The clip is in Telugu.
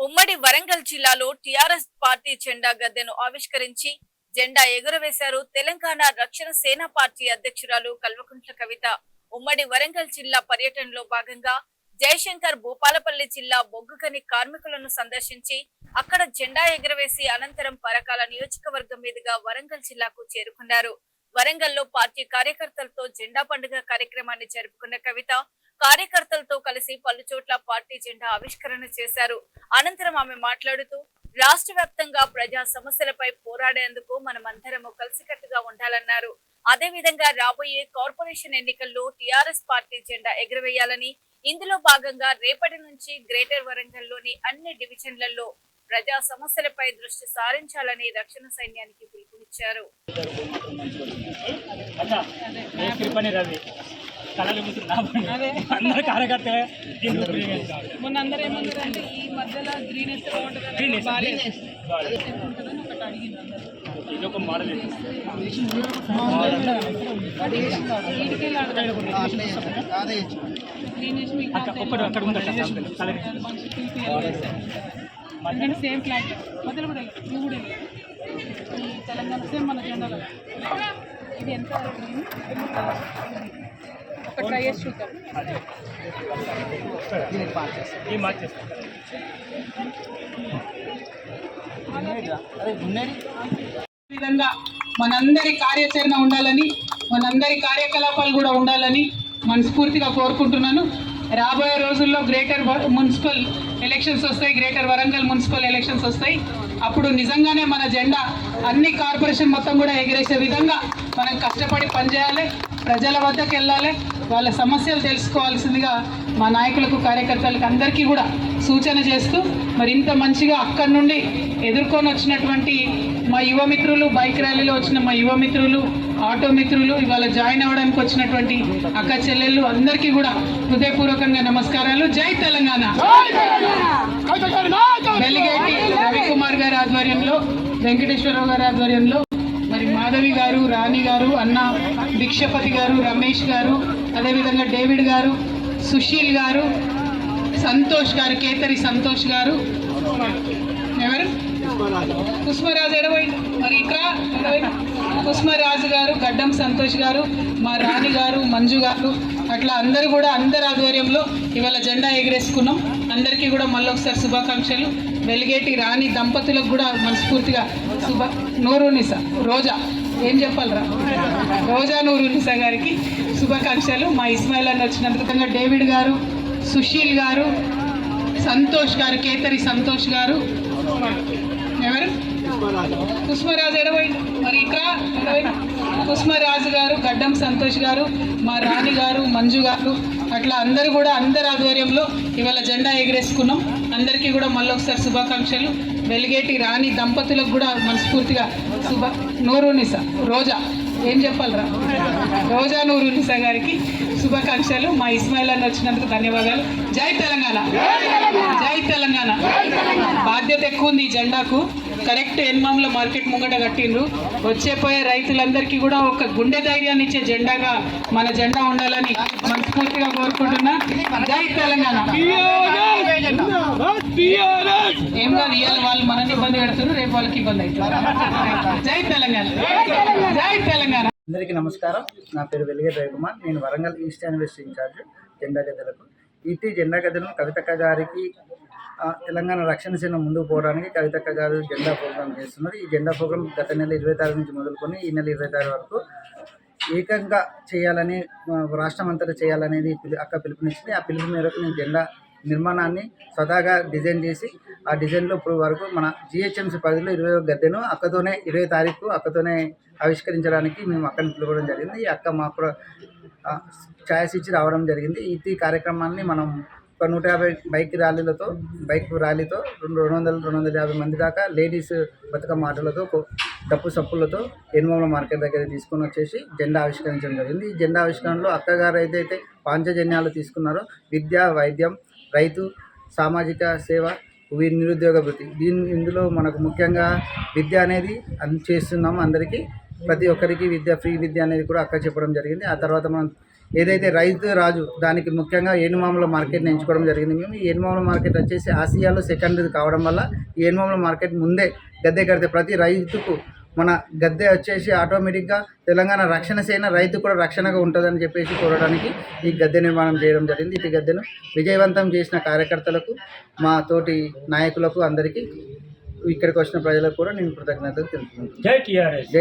ఉమ్మడి వరంగల్ జిల్లాలో టీఆర్ఎస్ పార్టీ జెండా గద్దెను ఆవిష్కరించి జెండా ఎగురవేశారు తెలంగాణ రక్షణ సేన పార్టీ అధ్యక్షురాలు కల్వకుంట్ల కవిత. ఉమ్మడి వరంగల్ జిల్లా పర్యటనలో భాగంగా జయశంకర్ భూపాలపల్లి జిల్లా బొగ్గుగని కార్మికులను సందర్శించి అక్కడ జెండా ఎగురవేసి అనంతరం పరకాల నియోజకవర్గం మీదుగా వరంగల్ జిల్లాకు చేరుకున్నారు. వరంగల్లో పార్టీ కార్యకర్తలతో జెండా పండుగ కార్యక్రమాన్ని జరుపుకున్న కవిత కార్యకర్తలతో కలిసి పలు చోట్ల పార్టీ జెండా ఆవిష్కరణ చేశారు. అనంతరం ఆమె మాట్లాడుతూ రాష్ట్ర వ్యాప్తంగా ప్రజా సమస్యలపై పోరాడేందుకు మనమందరము కలిసికట్టుగా ఉండాలన్నారు. అదేవిధంగా రాబోయే కార్పొరేషన్ ఎన్నికల్లో టీఆర్ఎస్ పార్టీ జెండా ఎగురవేయాలని, ఇందులో భాగంగా రేపటి నుంచి గ్రేటర్ వరంగల్లోని అన్ని డివిజన్లలో ప్రజా సమస్యలపై దృష్టి సారించాలని రక్షణ సైన్యానికి పిలుపునిచ్చారు. మొన్న అందరూ ఏమన్నారంటే ఈ మధ్యలో గ్రీనెస్ ఎందుకంటే సేమ్ ఫ్లాగ్ మధ్యలో కూడా ఇవి కూడా ఈ తెలంగాణ సేమ్ మన జెండాలో ఇది ఎంత ఒక ట్రై చేసి చూద్దాం. విధంగా మనందరి కార్యాచరణ ఉండాలని, మనందరి కార్యకలాపాలు కూడా ఉండాలని మనస్ఫూర్తిగా కోరుకుంటున్నాను. రాబోయే రోజుల్లో గ్రేటర్ మున్సిపల్ ఎలక్షన్స్ వస్తాయి, గ్రేటర్ వరంగల్ మున్సిపల్ ఎలక్షన్స్ వస్తాయి. అప్పుడు నిజంగానే మన జెండా అన్ని కార్పొరేషన్ మొత్తం కూడా ఎగిరేసే విధంగా మనం కష్టపడి పనిచేయాలి, ప్రజల వద్దకు వెళ్ళాలి, వాళ్ళ సమస్యలు తెలుసుకోవాల్సిందిగా మా నాయకులకు కార్యకర్తలకు అందరికీ కూడా సూచన చేస్తూ, మరి ఇంత మంచిగా అక్కడి నుండి ఎదుర్కొని వచ్చినటువంటి మా యువ మిత్రులు, బైక్ ర్యాలీలో వచ్చిన మా యువ మిత్రులు, ఆటో మిత్రులు, ఇవాళ జాయిన్ అవ్వడానికి వచ్చినటువంటి అక్క చెల్లెళ్ళు అందరికీ కూడా హృదయపూర్వకంగా నమస్కారాలు. జై తెలంగాణ. వెలిగేటి రవికుమార్ గారి ఆధ్వర్యంలో, వెంకటేశ్వరరావు గారి ఆధ్వర్యంలో, మరి మాధవి గారు, రాణి గారు, అన్న భిక్షపతి గారు, రమేష్ గారు, అదేవిధంగా డేవిడ్ గారు, సుశీల్ గారు, సంతోష్ గారు, కేతరి సంతోష్ గారు, ఎవరు పుష్మరాజు ఎడవై, మరి ఇక్కడ పుష్మరాజు గారు, గడ్డం సంతోష్ గారు, మా రాణి గారు, మంజు గారు, అట్లా అందరూ కూడా అందరి ఆధ్వర్యంలో ఇవాళ జెండా ఎగిరేసుకున్నాం. అందరికీ కూడా మళ్ళొకసారి శుభాకాంక్షలు. వెలిగేటి రాణి దంపతులకు కూడా మనస్ఫూర్తిగా నూరునిసా రోజా ఏం చెప్పాలరా రోజా నూరునిసా గారికి శుభాకాంక్షలు. మా ఇస్మాయిల్ అని వచ్చినందుకు డేవిడ్ గారు, సుశీల్ గారు, సంతోష్ గారు, కేతరి సంతోష్ గారు, ఎవరు పుష్మరాజు ఎడవై, మరి ఇక్కడ పుష్మరాజు గారు, గడ్డం సంతోష్ గారు, మా రాణి గారు, మంజు గారు, అట్లా అందరూ కూడా అందరి ఆధ్వర్యంలో ఇవాళ జెండా ఎగిరేసుకున్నాం. అందరికీ కూడా మళ్ళొకసారి శుభాకాంక్షలు. వెలిగేటి రాణి దంపతులకు కూడా మనస్ఫూర్తిగా నూరునిసా రోజా ఏం చెప్పాలరా రోజా నూరునిసా గారికి శుభాకాంక్షలు. మా ఇస్మాయిల్ అని వచ్చినందుకు ధన్యవాదాలు. జై తెలంగాణ, జై తెలంగాణ. బాధ్యత ఎక్కువ ఉంది ఈ జెండాకు. కరెక్ట్ ఎన్మాంలో మార్కెట్ ముంగట కట్టిండ్రు. వచ్చేపోయే రైతులందరికీ కూడా ఒక గుండె ధైర్యాన్ని ఇచ్చే జెండాగా మన జెండా ఉండాలని మనస్ఫూర్తిగా కోరుకుంటున్నా. జై తెలంగాణ. ఏం కాదు, ఇవాళ వాళ్ళు మనల్ని ఇబ్బంది పెడుతున్నారు, రేపు వాళ్ళకి ఇబ్బంది అవుతుంది. జై తెలంగాణ, జై తెలంగాణ. అందరికీ నమస్కారం. నా పేరు వెలిగేటి రవికుమార్. నేను వరంగల్ ఈస్ట్ యూనివర్సిటీ ఇన్ఛార్జ్ జెండా గద్దెలకు. ఈ జెండా గద్దెను కవితక్క గారికి తెలంగాణ రక్షణ సేన ముందుకు పోవడానికి కవితక్క గారు జెండా ప్రోగ్రాం చేస్తున్నారు. ఈ జెండా ప్రోగ్రాం గత నెల 20 నుంచి మొదలుకొని ఈ నెల 26 వరకు ఏకంగా చేయాలని, రాష్ట్రం అంతటా చేయాలనేది అక్క పిలుపునిచ్చింది. ఆ పిలుపు మేరకు నేను జెండా నిర్మాణాన్ని స్వతహాగా డిజైన్ చేసి, ఆ డిజైన్లో ఇప్పుడు వరకు మన జిహెచ్ఎంసీ పరిధిలో 20 గద్దెను అక్కతోనే 20 తారీఖు అక్కతోనే ఆవిష్కరించడానికి మేము అక్కని పిలవడం జరిగింది. ఈ అక్క మాకు ఛాయిస్ ఇచ్చి రావడం జరిగింది. ఈ కార్యక్రమాన్ని మనం ఒక 150 బైక్ ర్యాలీతో 200-250 మంది దాకా లేడీస్ బతుకమ్మ ఆటలతో, డప్పు సప్పులతో ఎన్మూల మార్కెట్ దగ్గర తీసుకొని వచ్చేసి జెండా ఆవిష్కరించడం జరిగింది. ఈ జెండా ఆవిష్కరణలో అక్కగారు ఏదైతే పాంచజన్యాలు తీసుకున్నారో, విద్య, వైద్యం, రైతు, సామాజిక సేవ, నిరుద్యోగ వృత్తి, ఇందులో మనకు ముఖ్యంగా విద్య అనేది చేస్తున్నాము. అందరికీ ప్రతి ఒక్కరికి విద్య, ఫ్రీ విద్య అనేది కూడా అక్క చెప్పడం జరిగింది. ఆ తర్వాత మనం ఏదైతే రైతు రాజు దానికి ముఖ్యంగా ఏనుమాముల మార్కెట్ని ఎంచుకోవడం జరిగింది. మేము ఈ ఏనుమాముల మార్కెట్ వచ్చేసి ఆసియాలో సెకండ్ కావడం వల్ల ఈ ఏనుమాముల మార్కెట్ ముందే గద్దె కడితే ప్రతి రైతుకు మన గద్దె వచ్చేసి ఆటోమేటిక్గా తెలంగాణ రక్షణ సేన రైతు కూడా రక్షణగా ఉంటుందని చెప్పేసి కోరడానికి ఈ గద్దె నిర్మాణం చేయడం జరిగింది. ఈ గద్దెను విజయవంతం చేసిన కార్యకర్తలకు, మా తోటి నాయకులకు, అందరికీ, ఇక్కడికి వచ్చిన ప్రజలకు కూడా నేను కృతజ్ఞతలు తెలుపుతున్నాను. జై టీఆర్ఎస్.